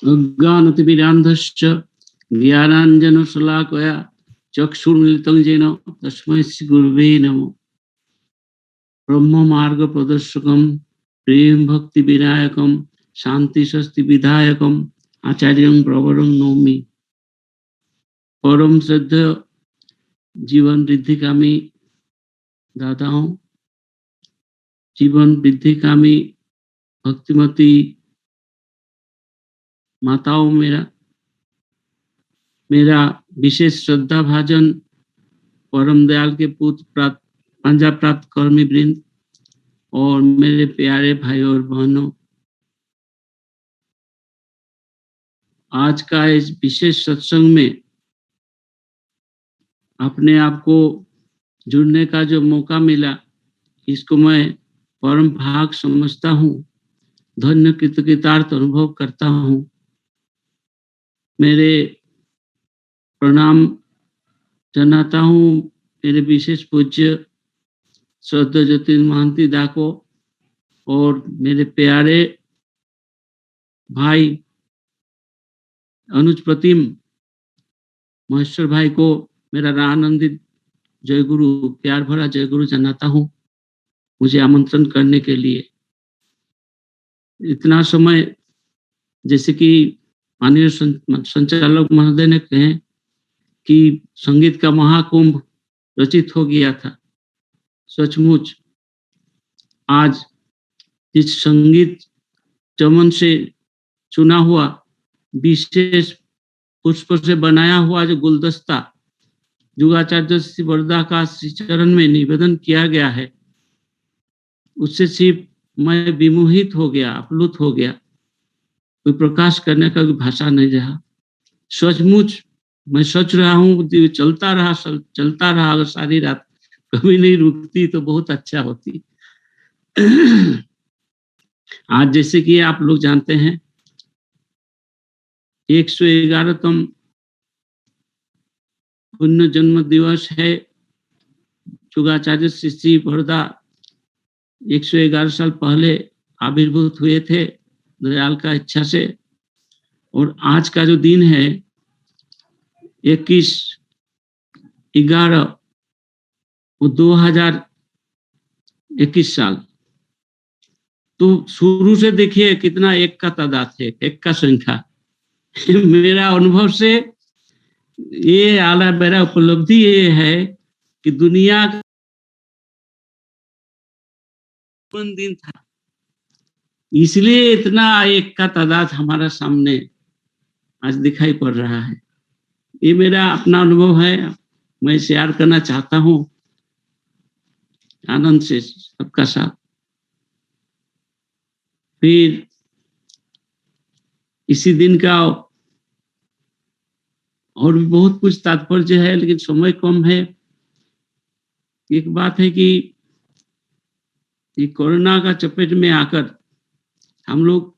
अज्ञानतिमिरान्धश्च ज्ञानाञ्जनशलाकया चक्षुर्मिलितं येन तस्मै श्रीगुरुवे नमः। ब्रह्ममार्गप्रदर्शकं प्रेमभक्तिविनायकं शान्तिस्वस्तिविधायकं आचार्यं प्रवरं नौमि। परम श्रद्धेय जीवन वृद्धिकामी दाताओं, जीवन वृद्धिकामी भक्तिमती माताओं, मेरा विशेष श्रद्धा भाजन परम दयाल के पुत्र पंजाब प्राप्त कर्मी वृंद और मेरे प्यारे भाई और बहनों, आज का इस विशेष सत्संग में अपने आप को जुड़ने का जो मौका मिला, इसको मैं परम भाग समझता हूँ, धन्य कृतकृतार्थ अनुभव करता हूँ। मेरे प्रणाम जनाता हूँ मेरे विशेष पूज्य श्रद्धेय ज्योतिष महंती दा को और मेरे प्यारे भाई अनुज प्रतिम महेश्वर भाई को मेरा आनंदित जय गुरु, प्यार भरा जय गुरु जनाता हूँ मुझे आमंत्रण करने के लिए। इतना समय जैसे कि माननीय संचालक महोदय ने कहे कि संगीत का महाकुंभ रचित हो गया था। सचमुच आज इस संगीत चमन से चुना हुआ विशेष पुष्प से बनाया हुआ जो गुलदस्ता जुगाचार्य श्री वरदा का श्री चरण में निवेदन किया गया है, उससे सिर्फ मैं विमोहित हो गया, अप्लुत हो गया। कोई प्रकाश करने का कोई भाषा नहीं रहा। सचमुच मैं सोच रहा हूँ चलता रहा अगर सारी रात कभी नहीं रुकती तो बहुत अच्छा होती। आज जैसे कि आप लोग जानते हैं 111तम पुण्य जन्म दिवस है। जुगाचार्य श्री वरदा 111 साल पहले आविर्भूत हुए थे दयाल का इच्छा से, और आज का जो दिन है 21/11/2021 साल, तो शुरू से देखिए कितना एक का तादाद है, एक का संख्या। मेरा अनुभव से ये आला मेरा उपलब्धि ये है कि दुनिया का दिन था, इसलिए इतना एक का तादाद हमारा सामने आज दिखाई पड़ रहा है। ये मेरा अपना अनुभव है, मैं शेयर करना चाहता हूँ आनंद से सबका साथ। फिर इसी दिन का और भी बहुत कुछ तात्पर्य है, लेकिन समय कम है। एक बात है कि ये कोरोना का चपेट में आकर हम लोग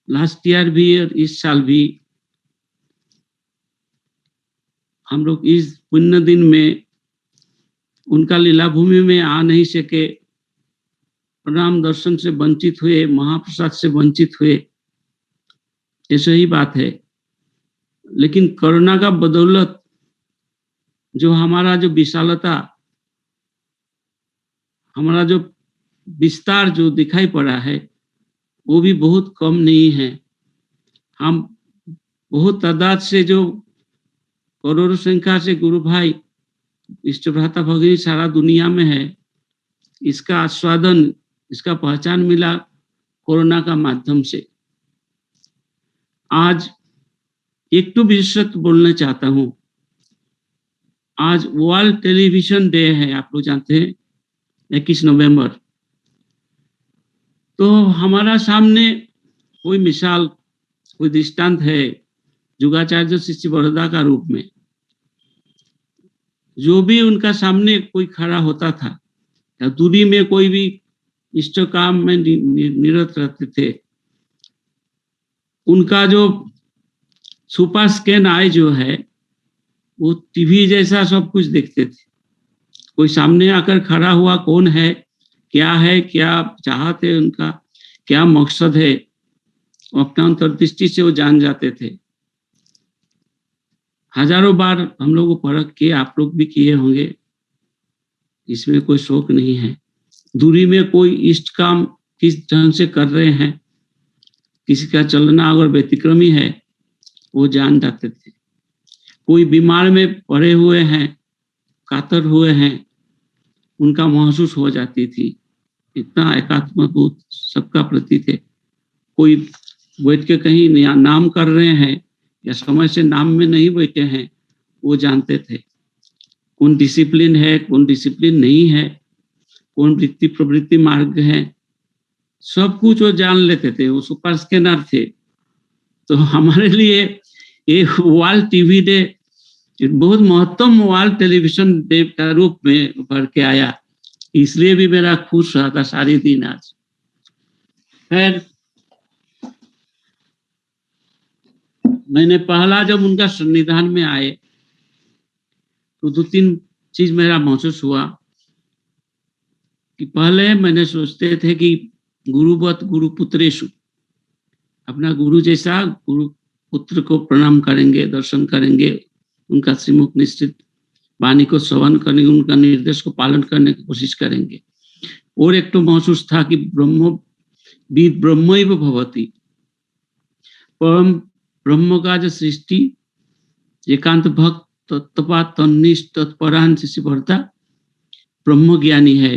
लास्ट ईयर भी और इस साल भी हम लोग इस पुण्य दिन में उनका लीला भूमि में आ नहीं सके, प्रणाम दर्शन से वंचित हुए, महाप्रसाद से वंचित हुए, ये सही बात है। लेकिन कोरोना का बदौलत जो हमारा जो विशालता, हमारा जो विस्तार जो दिखाई पड़ा है वो भी बहुत कम नहीं है। हम बहुत तादाद से जो करोड़ों संख्या से गुरु भाई इष्ट भ्राता भगिनी सारा दुनिया में है, इसका आस्वादन, इसका पहचान मिला कोरोना का माध्यम से। आज एक तो विशेषत बोलना चाहता हूँ, आज वर्ल्ड टेलीविजन डे है, आप लोग जानते हैं 21 नवंबर। तो हमारा सामने कोई मिसाल, कोई दृष्टांत है जुगाचार्य श्री वरदा का रूप में। जो भी उनका सामने कोई खड़ा होता था या दूरी में कोई भी इष्ट काम में निरत रहते थे, उनका जो सुपर स्कैन आई जो है वो टीवी जैसा सब कुछ देखते थे। कोई सामने आकर खड़ा हुआ कौन है, क्या चाहत है, उनका क्या मकसद है, अपना अंतर्दृष्टि से वो जान जाते थे। हजारों बार हम लोग को परख किए, आप लोग भी किए होंगे, इसमें कोई शौक नहीं है। दूरी में कोई इष्ट काम किस ढंग से कर रहे हैं, किसी का चलना अगर व्यतिक्रमी है, वो जान जाते थे। कोई बीमार में पड़े हुए हैं, कातर हुए हैं, उनका महसूस हो जाती थी। इतना एकात्म बोध सबका प्रति थे। कोई बैठ के कहीं नाम कर रहे हैं या समय से नाम में नहीं बैठे हैं, वो जानते थे। कौन डिसिप्लिन है, कौन डिसिप्लिन नहीं है, कौन वृत्ति प्रवृत्ति मार्ग है, सब कुछ वो जान लेते थे। वो सुपर स्कैनर थे। तो हमारे लिए ये वर्ल्ड टीवी डे बहुत महत्वपूर्ण वर्ल्ड टेलीविजन डे का रूप में भर के आया। इसलिए भी मेरा खुश रहा था सारे दिन आज। खैर, मैंने पहला जब उनका सन्निधान में आए तो 2-3 चीज मेरा महसूस हुआ कि पहले मैंने सोचते थे कि गुरुवत गुरु पुत्रेशु, अपना गुरु जैसा गुरु पुत्र को प्रणाम करेंगे, दर्शन करेंगे, उनका श्रीमुख निश्चित वाणी को श्रवण करने, उनका निर्देश को पालन करने की कोशिश करेंगे। और एक तो महसूस था कि ब्रह्मविद ब्रह्मैव भवति, परम ब्रह्म का जो सृष्टि एकांत भक्त तत्पा तन्निष्ठ तत्परान शिष्य भरता ब्रह्म ज्ञानी है।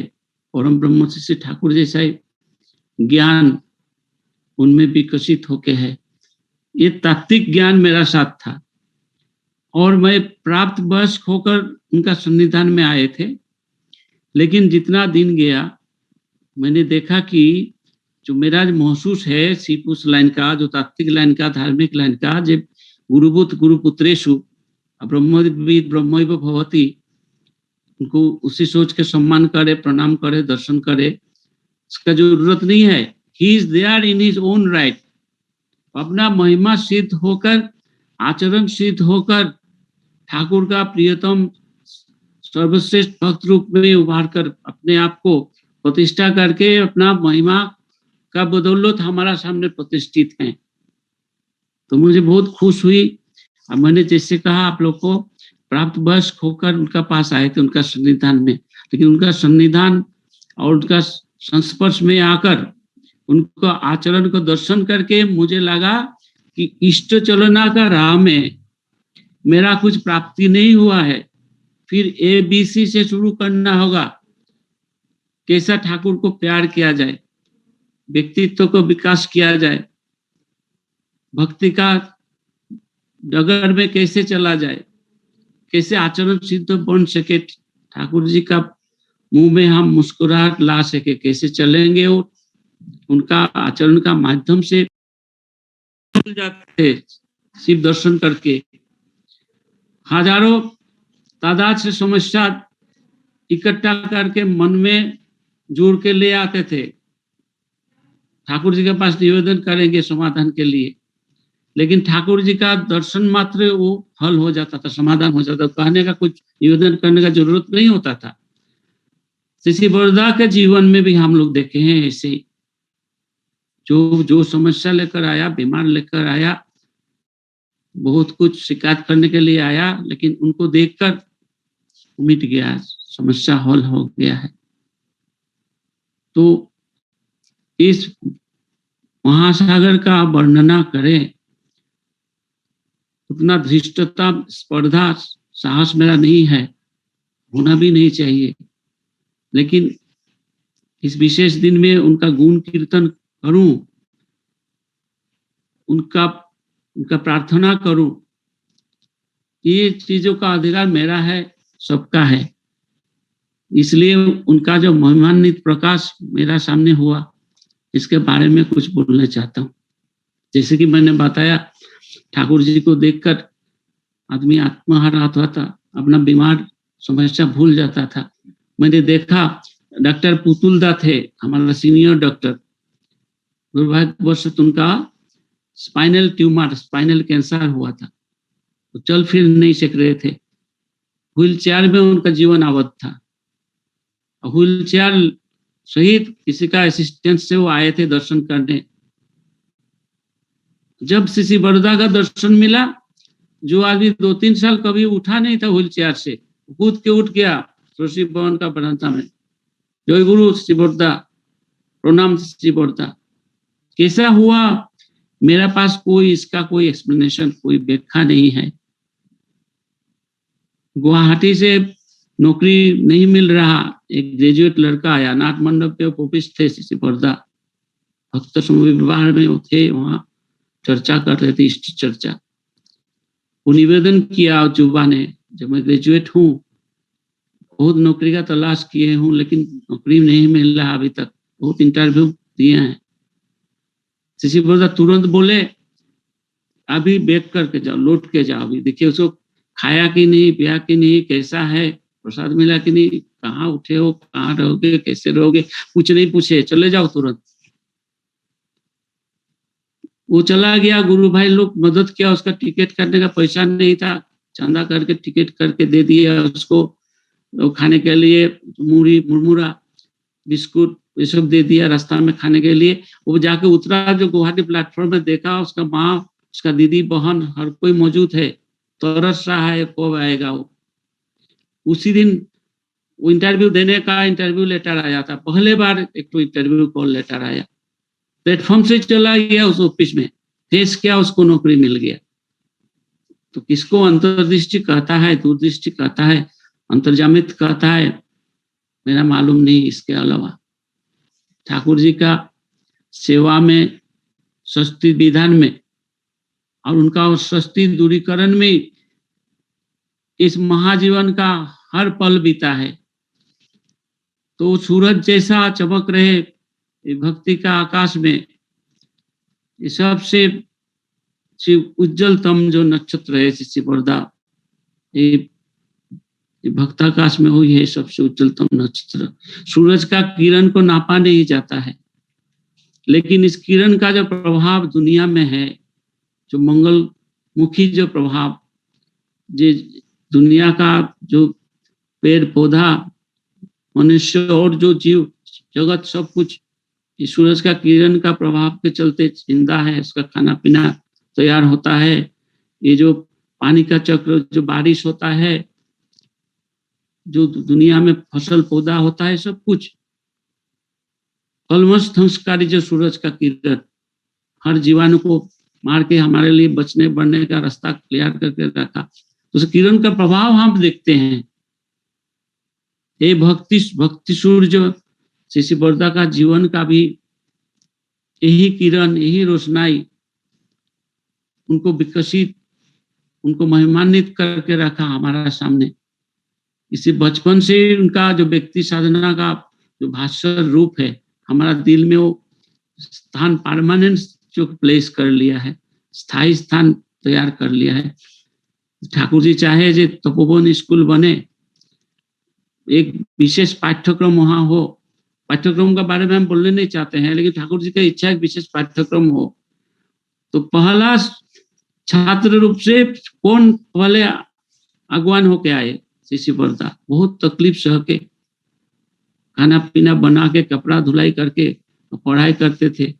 परम ब्रह्म शिष्य ठाकुर जैसा ज्ञान उनमें विकसित होके है। ये तात्विक ज्ञान मेरा साथ था और मैं प्राप्त वयस्क होकर उनका सन्निधान में आए थे। लेकिन जितना दिन गया मैंने देखा कि जो मेरा महसूस है सिर्फ उस लाइन का, जो तात्विक लाइन का, धार्मिक लाइन का, जो गुरुभूत गुरुपुत्रेशु ब्रह्मविद ब्रह्मैव भवति, उनको उसी सोच के सम्मान करे, प्रणाम करे, दर्शन करे, इसका जरूरत नहीं है। He is there in his own right. अपना महिमा सिद्ध होकर, आचरण सिद्ध होकर, ठाकुर का प्रियतम सर्वश्रेष्ठ भक्त रूप में उभार कर अपने आप को प्रतिष्ठा करके अपना महिमा का बदौलत हमारा सामने प्रतिष्ठित है। तो मुझे बहुत खुश हुई। अब मैंने जैसे कहा आप लोग को, प्राप्त वयस्क होकर उनका पास आए थे, उनका सन्निधान में। लेकिन उनका सन्निधान और उनका संस्पर्श में आकर उनको आचरण को दर्शन करके मुझे लगा कि इष्ट चलना का राह में मेरा कुछ प्राप्ति नहीं हुआ है। फिर ABC से शुरू करना होगा। कैसा ठाकुर को प्यार किया जाए, व्यक्तित्व को विकास किया जाए, भक्ति का डगर में कैसे चला जाए, कैसे आचरण सिद्ध बन सके, ठाकुर जी का मुंह में हम मुस्कुराहट ला सके, कैसे चलेंगे और उनका आचरण का माध्यम से भूल जाते शिव दर्शन करके। हजारों तादाद से समस्या इकट्ठा करके मन में जोड़ के ले आते थे, ठाकुर जी के पास निवेदन करेंगे समाधान के लिए। लेकिन ठाकुर जी का दर्शन मात्र वो हल हो जाता था, समाधान हो जाता था। कहने का कुछ निवेदन करने का जरूरत नहीं होता था। श्री वरदा के जीवन में भी हम लोग देखे हैं ऐसे, जो समस्या लेकर आया, बीमार लेकर आया, बहुत कुछ शिकायत करने के लिए आया, लेकिन उनको देखकर मिट गया, समस्या हल हो गया है। तो इस महासागर का वर्णना करें, उतना धृष्टता, स्पर्धा, साहस मेरा नहीं है, होना भी नहीं चाहिए। लेकिन इस विशेष दिन में उनका गुण कीर्तन करूं, उनका प्रार्थना करूं, ये चीजों का अधिकार मेरा है, सबका है। इसलिए उनका जो महिमान्वित प्रकाश मेरा सामने हुआ, इसके बारे में कुछ बोलना चाहता हूं। जैसे कि मैंने बताया, ठाकुर जी को देखकर आदमी आत्महारा होता था, अपना बीमार समस्या भूल जाता था। मैंने देखा डॉक्टर पुतुलदा थे, हमारा सीनियर डॉक्टर, दुर्भाग्यवश उनका स्पाइनल ट्यूमर, स्पाइनल कैंसर हुआ था। वो चल फिर नहीं सक रहे थे, व्हील चेयर में उनका जीवन आबद्ध था। व्हील चेयर सहित किसी का असिस्टेंस से वो आए थे दर्शन करने। जब सीसी बड़ौदा का दर्शन मिला, जो आदमी 2-3 साल कभी उठा नहीं था व्हील चेयर से, कूद के उठ गया तुलसी भवन का बरामदा में, जय गुरु श्री बड़ौदा, प्रणाम श्री बड़ौदा। कैसा हुआ, मेरा पास कोई इसका कोई एक्सप्लेनेशन, कोई व्याख्या नहीं है। गुवाहाटी से नौकरी नहीं मिल रहा, एक ग्रेजुएट लड़का आया, नाथ मंडप पे उपस्थित थे श्री बड़ौदा, भक्त समूह विवाह में थे, वहां चर्चा कर रहे थे, इष्ट चर्चा। वो निवेदन किया जुबा ने, जब मैं ग्रेजुएट हूँ, बहुत नौकरी का तलाश किए हूँ, लेकिन नौकरी नहीं मिल रहा अभी तक, बहुत इंटरव्यू दिए हैं। श्री बड़ौदा तुरंत बोले, अभी बैक करके जाओ, लौट के जाओ, अभी देखिए उसको खाया कि नहीं, पिया कि नहीं, कैसा है, प्रसाद मिला कि नहीं, कहाँ उठे हो, कहाँ रहोगे, कैसे रहोगे, कुछ नहीं पूछे, चले जाओ तुरंत। वो चला गया, गुरु भाई लोग मदद किया, उसका टिकट करने का पैसा नहीं था, चंदा करके टिकट करके दे दिया उसको, खाने के लिए मूढ़ी, मुरमुरा, बिस्कुट ये सब दे दिया रास्ता में खाने के लिए। वो जाके उतरा, जो गुवाहाटी प्लेटफॉर्म में देखा, उसका माँ, उसका दीदी, बहन, हर कोई मौजूद है, तरस रहा है कब आएगा वो। उसी दिन वो इंटरव्यू देने का इंटरव्यू लेटर आया था, पहले बार एक तो इंटरव्यू कॉल लेटर आया, प्लेटफॉर्म से चला गया उस ऑफिस में, फेस किया, उसको नौकरी मिल गया। तो किसको अंतर्दृष्टि कहता है, दूरदृष्टि कहता है, अंतर्जामित कहता है, मेरा मालूम नहीं। इसके अलावा ठाकुर जी का सेवा में, सस्ती विधान में और उनका सस्ती दूरीकरण में इस महाजीवन का हर पल बीता है। तो सूरज जैसा चमक रहे भक्ति का आकाश में, ये सबसे उज्जवलतम जो नक्षत्र है श्री बड़ौदा, ये भक्ताकाश में हुई है सबसे उज्जवलतम नक्षत्र। सूरज का किरण को नापा नहीं जाता है, लेकिन इस किरण का जो प्रभाव दुनिया में है, जो मंगलमुखी जो प्रभाव, जो दुनिया का जो पेड़ पौधा, मनुष्य और जो जीव जगत, सब कुछ इस सूरज का किरण का प्रभाव के चलते जिंदा है, उसका खाना पीना तैयार होता है। ये जो पानी का चक्र, जो बारिश होता है, जो दुनिया में फसल पौधा होता है, सब कुछ कलमश ध्वंसकारी जो सूरज का किरण हर जीवाणु को मार के हमारे लिए बचने बढ़ने का रास्ता तैयार करके रखा, तो उस किरण का प्रभाव हम देखते हैं। ये भक्ति सूर्य श्री बड़ौदा का जीवन का भी यही किरण, यही रोशनाई उनको विकसित, उनको महिमान्वित करके रखा हमारा सामने। इसी बचपन से उनका जो व्यक्ति साधना का जो भास्कर रूप है, हमारा दिल में वो स्थान परमानेंट जो प्लेस कर लिया है, स्थायी स्थान तैयार कर लिया है। ठाकुर जी चाहे जो तपोवन स्कूल बने, एक विशेष पाठ्यक्रम वहां हो, पाठ्यक्रम के बारे में हम बोलने नहीं चाहते हैं, लेकिन ठाकुर जी का इच्छा एक विशेष पाठ्यक्रम हो। तो पहला छात्र रूप से कौन पहले अगवान होके आए, श्री बड़ौदा। बहुत तकलीफ सह के, खाना पीना बना के, कपड़ा धुलाई करके पढ़ाई करते थे।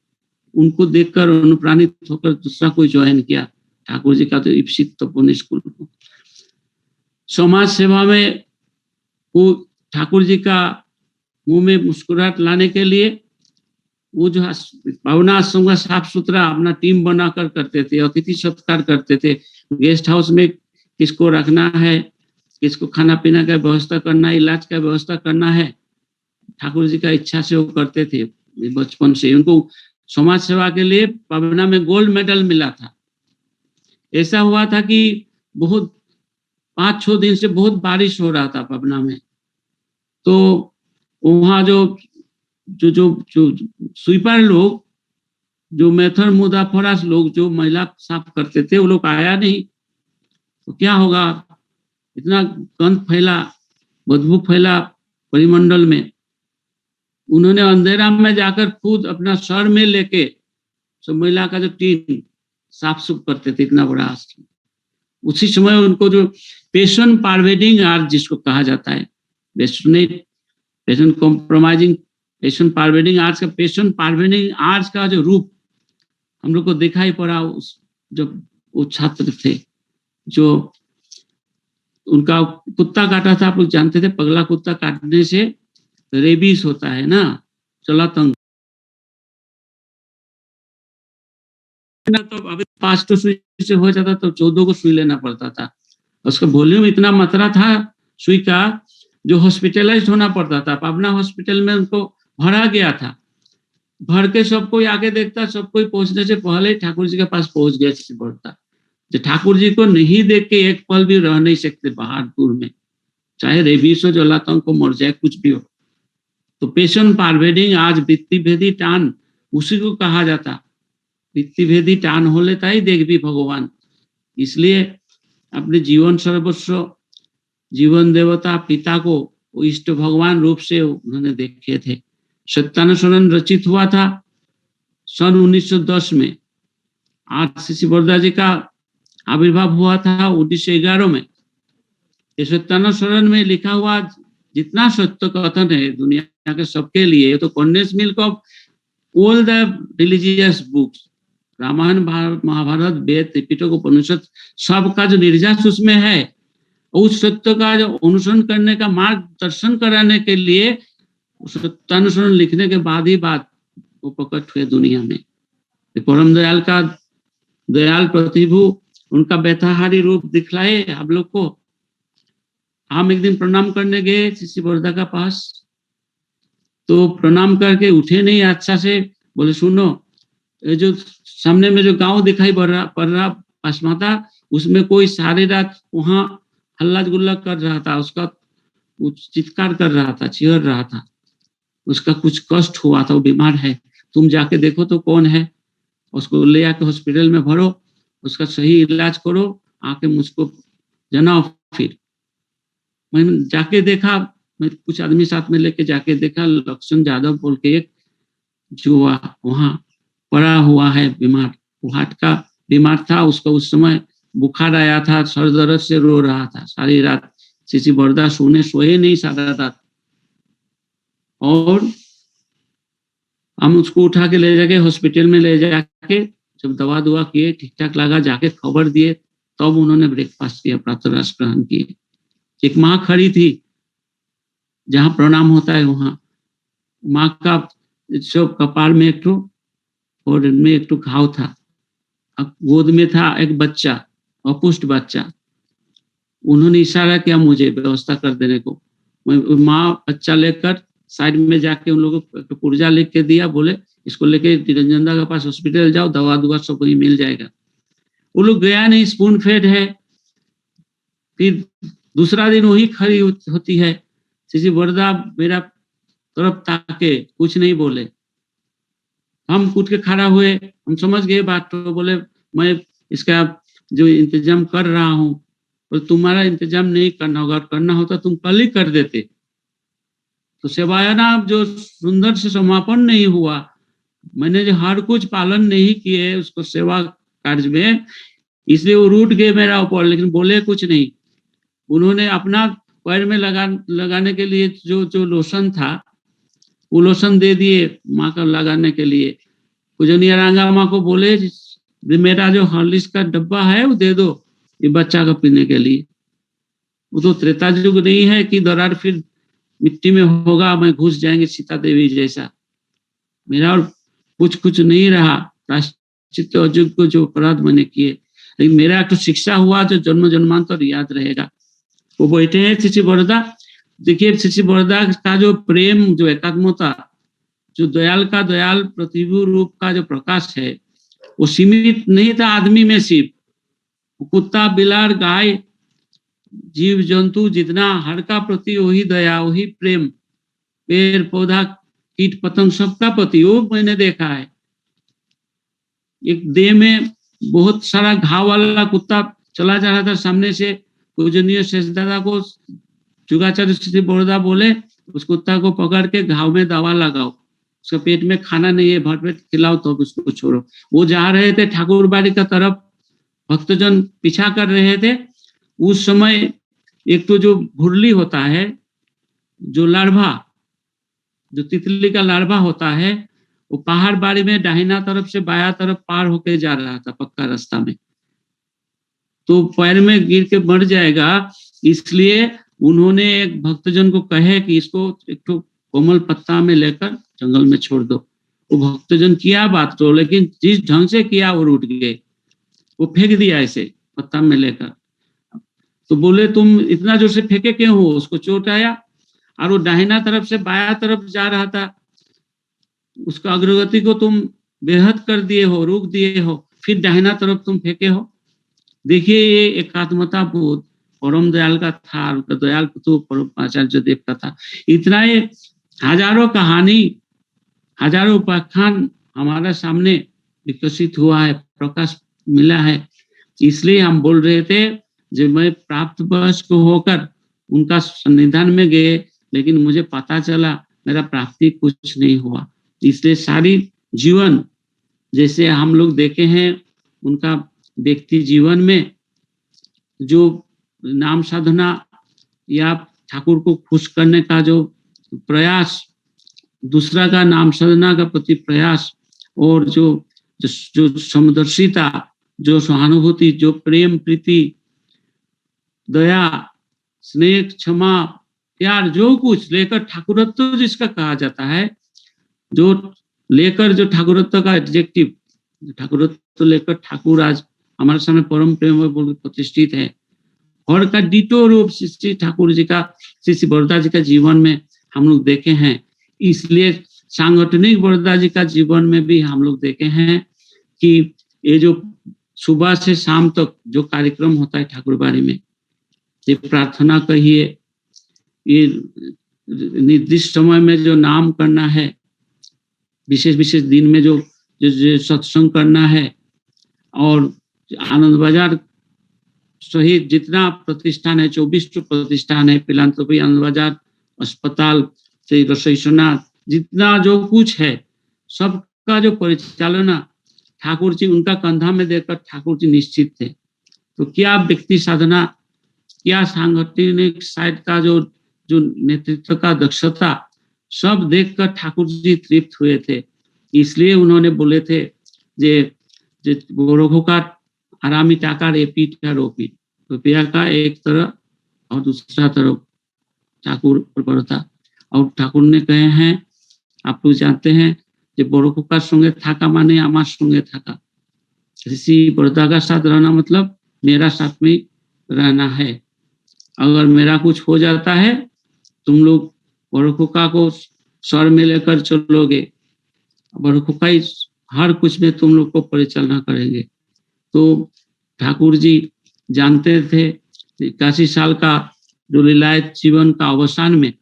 उनको देखकर अनुप्राणित होकर दूसरा कोई ज्वाइन किया ठाकुर जी का तो इप्सित तपोवन स्कूल को। समाज सेवा में वो ठाकुर जी का मुंह में मुस्कुराहट लाने के लिए वो जो भावना आश्रम का साफ सुथरा अपना टीम बनाकर करते थे, अतिथि सत्कार करते थे। गेस्ट हाउस में किसको रखना है, किसको खाना पीना का व्यवस्था करना है, इलाज का व्यवस्था करना है, ठाकुर जी का इच्छा से वो करते थे। बचपन से उनको समाज सेवा के लिए पबना में गोल्ड मेडल मिला था। ऐसा हुआ था कि बहुत 5-6 दिन से बहुत बारिश हो रहा था पबना में, तो वहाँ जो स्वीपर लोग, जो मेथर मुदाफरास लोग, जो महिला साफ करते थे, वो लोग आया नहीं। तो क्या होगा, इतना गंध फैला, बदबू फैला परिमंडल में। उन्होंने अंधेरा में जाकर खुद अपना सर में लेके सब महिला का जो टीम साफ सुफ करते थे, इतना बड़ा आश्रम। उसी समय उनको जो पेशन पारवेडिंग आर्ट जिसको कहा जाता है, पेशन कॉम्प्रोमाइजिंग, पेशन पारवेडिंग आर्ट्स का, पेशन पारवेडिंग आर्ट्स का जो रूप हम लोग को दिखाई पड़ा उस जब वो छात्र थे जो उनका कुत्ता काटा था। आप लोग जानते थे पगला कुत्ता काटने से रेबीज होता है ना, जलातंक। तो अभी 5 तो सुई से हो जाता तो 14 को सुई लेना पड़ता था। उसका वॉल्यूम इतना मात्रा था सुई का जो हॉस्पिटलाइज होना पड़ता था। पाबना हॉस्पिटल में उनको भरा गया था। भर के सब कोई आगे देखता, सब कोई पहुंचने से पहले ठाकुर जी के पास पहुंच गया बढ़ता। जो ठाकुर जी को नहीं देख के एक पल भी रह नहीं सकते बाहर दूर में, चाहे रेबीज हो, जलातंक को, मर जाए, कुछ भी हो। तो पेशन पारवेडिंग आज वृत्ति भेदी टान उसी को कहा जाता। वृत्ति भेदी टान हो लेता ही देख भी भगवान। इसलिए अपने जीवन सर्वस्व, जीवन देवता पिता को इष्ट भगवान रूप से उन्होंने देखे थे। सत्यानुसरण रचित हुआ था सन 1910 में। आज श्री बरदा जी का आविर्भाव हुआ था 1911 में। सत्यानुसरण में लिखा हुआ जितना सत्य कथन है दुनिया के सबके लिए, तो condensed milk of all the religious books, Ramayana, Mahabharata, Veda, Tripitaka, Upanishad, सबका जो निर्यास उसमें है। उस सत्य का जो अनुसरण करने का मार्गदर्शन कराने के लिए सत्यानुसरण लिखने के बाद ही बात वो प्रकट हुए दुनिया में। परम दयाल का दयाल प्रतिभु उनका बेताहारी रूप दिखलाए हम लोग को। हम एक दिन प्रणाम करने गए श्री बरदा का पास, तो प्रणाम करके उठे नहीं अच्छा से। बोले सुनो, ये जो सामने में जो गांव दिखाई पड़ रहा पासमाता, उसमें कोई सारी रात वहां हल्ला गुल्ला कर रहा था। उसका चित्कार कर रहा था, चिढ़ रहा था, उसका कुछ कष्ट हुआ था, वो बीमार है। तुम जाके देखो तो कौन है, उसको ले आके हॉस्पिटल में भरो, उसका सही इलाज करो, आके मुझको जनाओ। फिर मैं जाके देखा, मैं कुछ आदमी साथ में लेके जाके देखा, लक्ष्मण यादव बोल के एक जो वहां पड़ा हुआ है बीमार, वो हार्ट का बीमार था। उसको उस समय बुखार आया था, सर दर्द से रो रहा था सारी रात। श्री बरदा सोए नहीं सारा रात। और हम उसको उठा के ले जाके हॉस्पिटल में ले जाके जब दवा दुआ किए, ठीक ठाक लगा, जाके खबर दिए, तब उन्होंने ब्रेकफास्ट किया, प्रातःराश ग्रहण किए। एक माँ खड़ी थी जहां प्रणाम होता है वहां। माँ का सब कपाल में एक ठो और इनमें एक ठो घाव था। गोद में था एक बच्चा, अपुष्ट बच्चा। उन्होंने इशारा किया मुझे व्यवस्था कर देने को। माँ बच्चा लेकर साइड में जाके उन लोगों को पुर्जा लिख के दिया, बोले इसको लेके निरंजन दा के पास हॉस्पिटल जाओ, दवा दुआ सब वही मिल जाएगा। वो लोग गया नहीं, स्पून फेड है। फिर दूसरा दिन वही खड़ी होती है। श्री बरदा मेरा तरफ ताके, कुछ नहीं बोले। हम उठ के खड़ा हुए, हम समझ गए बात, तो बोले मैं इसका जो इंतजाम कर रहा हूँ। और तुम्हारा इंतजाम नहीं करना होगा, करना होता तुम कल ही कर देते। तो सेवायना जो सुंदर से समापन नहीं हुआ, मैंने जो हर कुछ पालन नहीं किए उसको सेवा कार्य में, इसलिए वो रूठ गए मेरा ऊपर, लेकिन बोले कुछ नहीं। उन्होंने अपना पैर में लगाने के लिए जो लोशन था वो लोशन दे दिए माँ का लगाने के लिए। पूजनीय रांगा माँ को बोले मेरा जो हॉर्लिक्स का डब्बा है वो दे दो ये बच्चा का पीने के लिए। वो तो त्रेता युग नहीं है कि दरार फिर मिट्टी में होगा, मैं घुस जाएंगे सीता देवी जैसा। मेरा और कुछ नहीं रहा, प्रायश्चित अयुग को जो अपराध मैंने किए, लेकिन मेरा एक तो शिक्षा हुआ जो जन्म जन्मांतर याद रहेगा। वो बैठे हैं श्री बरदा। देखिए श्री बरदा का जो प्रेम, जो एकात्मता, जो दयाल का दयाल प्रतिभु रूप का जो प्रकाश है, वो सीमित नहीं था आदमी में। सिर्फ कुत्ता, बिलार, गाय, जीव जंतु जितना, हर का प्रति वही दया, वही प्रेम, पेड़ पौधा, कीट पतंग, सबका प्रति वो मैंने देखा है। एक देह में बहुत सारा घाव वाला कुत्ता चला जा रहा था सामने से, पूजनीय शेषदादा को जुगाचार्य श्री बरदा बोले उस कुत्ता को पकड़ के घाव में दवा लगाओ, उसका पेट में खाना नहीं है, भरपेट खिलाओ तो उसको छोड़ो। वो जा रहे थे ठाकुर बाड़ी का तरफ, भक्तजन पीछा कर रहे थे। उस समय एक तो जो भुरली होता है, जो लार्वा, जो तितली का लार्वा होता है, वो पहाड़ बाड़ी में दाहिना तरफ से बाया तरफ पार होके जा रहा था पक्का रास्ता में, तो पैर में गिर के मर जाएगा, इसलिए उन्होंने एक भक्तजन को कहे कि इसको एक तो कोमल पत्ता में लेकर जंगल में छोड़ दो। वो भक्तजन किया बात तो, लेकिन जिस ढंग से किया वो उठ गए, वो फेंक दिया ऐसे पत्ता में लेकर। तो बोले तुम इतना जोर से फेंके क्यों हो? उसको चोट आया और वो दाहिना तरफ से बाया तरफ जा रहा था, उसका अग्रगति को तुम बेहद कर दिए हो, रोक दिए हो, फिर दाहिना तरफ तुम फेंके हो। देखिए ये एकात्मता बोध परम दयाल का था, उनका दयाल तो परम आचार्य देव का था। इतना ये हजारों कहानी, हजारों उपाख्यान हमारे सामने विकसित हुआ है, प्रकाश मिला है। इसलिए हम बोल रहे थे जब मैं प्राप्त वयस्क होकर उनका सन्निधान में गए, लेकिन मुझे पता चला मेरा प्राप्ति कुछ नहीं हुआ। इसलिए सारी जीवन जैसे हम लोग देखे हैं उनका व्यक्ति जीवन में जो नाम साधना या ठाकुर को खुश करने का जो प्रयास, दूसरा का नाम साधना का प्रति प्रयास, और जो समदर्शिता, जो सहानुभूति, जो प्रेम, प्रीति, दया, स्नेह, क्षमा, प्यार, जो कुछ लेकर ठाकुरत्व जिसका कहा जाता है, जो लेकर जो ठाकुरत्व का एडजेक्टिव, ठाकुरत्व लेकर ठाकुर आज हमारे सामने परम प्रेम बोल प्रतिष्ठित है, और का डिटो रूप श्री ठाकुर जी का, श्री बरदा जी का जीवन में हम लोग देखे हैं। इसलिए सांगठनिक बरदा जी का जीवन में भी हम लोग देखे हैं कि ये जो सुबह से शाम तक जो कार्यक्रम होता है ठाकुर बाड़ी में, ये प्रार्थना कहिए, ये निर्दिष्ट समय में जो नाम करना है, विशेष विशेष दिन में जो सत्संग करना है, और आनंद बाजार सहित जितना प्रतिष्ठान है, 24 प्रतिष्ठान है, फिलांथ्रोपी, आनंद बाजार, अस्पताल से रसोईसोना, जितना जो कुछ है सबका जो परिचालना ठाकुर जी उनका कंधा में देकर ठाकुर जी निश्चित थे। तो क्या व्यक्ति साधना, क्या सांगठनिक साइड का जो नेतृत्व का दक्षता, सब देखकर ठाकुर जी तृप्त हुए थे। इसलिए उन्होंने बोले थे जे गोरखों का आरामी टाका रेपीट का रोपीट, रुपया का एक तरफ और दूसरा तरफ ठाकुर पर पड़ता। और ठाकुर ने कहे हैं, आप लोग जानते हैं, जो बोरखों का संगे थाका माने आमार संगे थाका, किसी बरदा का साथ रहना मतलब मेरा साथ में रहना है। अगर मेरा कुछ हो जाता है, तुम लोग बोरखों को स्वर में लेकर चलोगे, बोरखों हर कुछ में तुम लोग को परिचालना करेंगे। तो ठाकुर जी जानते थे 81 साल का जो लीलायत जीवन का अवसान में,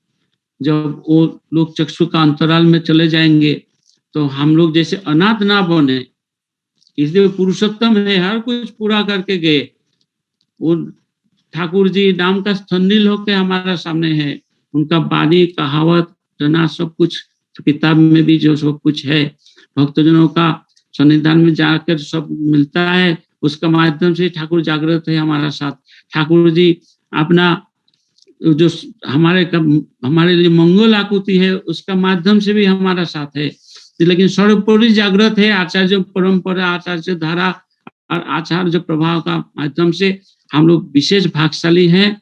जब वो लोग चक्षु का अंतराल में चले जाएंगे, तो हम लोग जैसे अनाथ ना बने, इसलिए पुरुषोत्तम है, हर कुछ पूरा करके गए। वो ठाकुर जी नाम का स्तंडिल होके हमारा सामने है, उनका बानी, कहावत, जना, सब कुछ किताब में भी जो सब कुछ है, भक्तजनों का सन्निधान में जाकर सब मिलता है, उसका माध्यम से ठाकुर जागृत है हमारा साथ। ठाकुर जी अपना जो हमारे लिए मंगल आकुति है, उसका माध्यम से भी हमारा साथ है। लेकिन सर्वोपरि जागृत है आचार्य परंपरा, आचार्य धारा और आचार्य प्रभाव का माध्यम से हम लोग विशेष भागशाली हैं,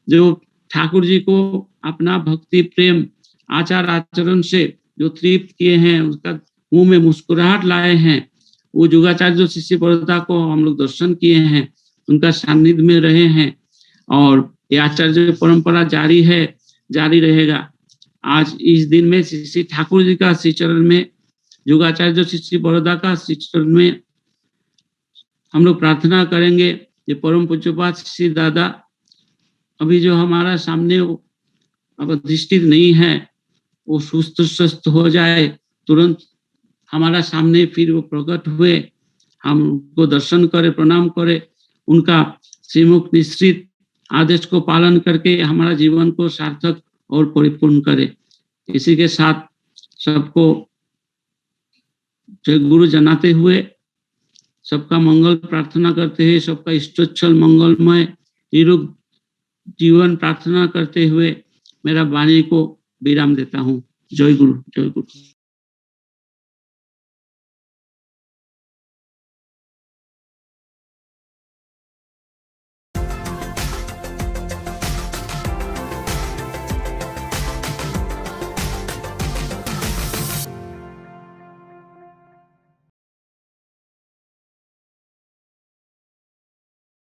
जो ठाकुर जी को अपना भक्ति, प्रेम, आचार आचरण से जो तृप्त किए हैं, उसका मुंह में मुस्कुराहट लाए हैं। वो जुगाचार्य शिष्य बरदा को हम लोग दर्शन किए हैं, उनका सानिध्य में रहे हैं, और ये आचार्य परंपरा जारी है, जारी रहेगा। आज इस दिन में श्री ठाकुर जी का श्री चरण में, जुगाचार्य शिष्य बरदा का श्री चरण में हम लोग प्रार्थना करेंगे, ये परम पूज्यपाद श्री दादा अभी जो हमारा सामने अब अधिष्ठित नहीं है, वो सुस्त स्वस्थ हो जाए, तुरंत हमारा सामने फिर वो प्रकट हुए, हम उनको दर्शन करें, प्रणाम करें, उनका श्रीमुख निश्चित आदेश को पालन करके हमारा जीवन को सार्थक और परिपूर्ण करें। इसी के साथ सबको जय गुरु जनाते हुए, सबका मंगल प्रार्थना करते हुए, सबका इष्टोच्छल मंगलमय निरुक्त जीवन प्रार्थना करते हुए मेरा वाणी को विराम देता हूँ। जय गुरु, जय गुरु।